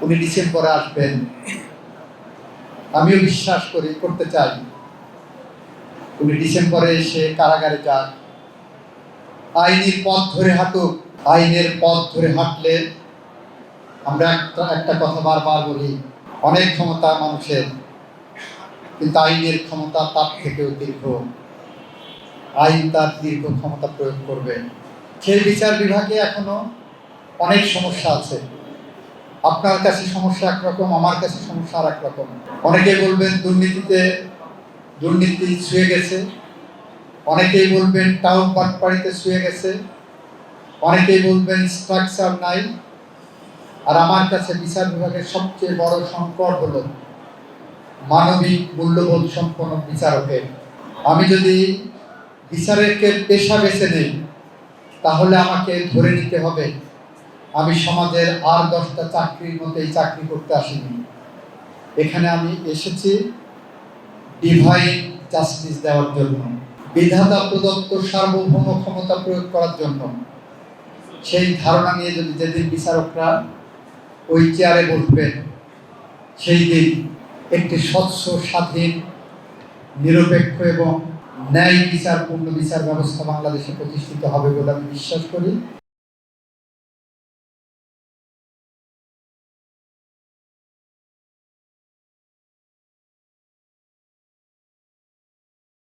উনি ডিসেম্বরে আসবেন, আমিও বিশ্বাস করতে চাই উনি ডিসেম্বরে এসে কারাগারে যান, আইনের পথ ধরে হাঁটুক। আইনের পথ ধরে হাঁটলে আমরা একটা কথা বারবার বলি, অনেক ক্ষমতা মানুষের, কিন্তু আইনের ক্ষমতা তার থেকেও দীর্ঘ। আইন তার দীর্ঘ ক্ষমতা প্রয়োগ করবে। সেই বিচার বিভাগে এখনো অনেক সমস্যা আছে। আপনার কাছে সমস্যা একরকম, আমার কাছে সমস্যা আর একরকম। অনেকে বলবেন দুর্নীতি ছুঁয়ে গেছে, অনেকেই বলবেন টাউন বাটপাড়িতে ছুঁয়ে গেছে, অনেকেই বলবেন স্ট্রাকচার নাই। আর আমার কাছে বিচার বিভাগের সবচেয়ে বড় সংকট হলো মানবিক মূল্যবোধ সম্পন্ন বিচারকের। আমি যদি বিচারকের পেশা বেছে নেই, তাহলে আমাকে ধরে নিতে হবে আমি সমাজের আর 10টা চাকরির মতো এই চাকরি করতে আসিনি। এখানে আমি এসেছি ডিভাইন জাস্টিস দেওয়ার জন্য, বিধাতা প্রদত্ত সার্বভৌম ক্ষমতা প্রয়োগ করার জন্য। সেই ধারণা নিয়ে যদি যেদিন বিচারকরা ওই চেয়ারে বসবেন, সেই দিন একটি স্বচ্ছ, স্বাধীন, নিরপেক্ষ এবং ন্যায় বিচারপূর্ণ বিচার ব্যবস্থা বাংলাদেশে প্রতিষ্ঠিত হবে বলে আমি বিশ্বাস করি।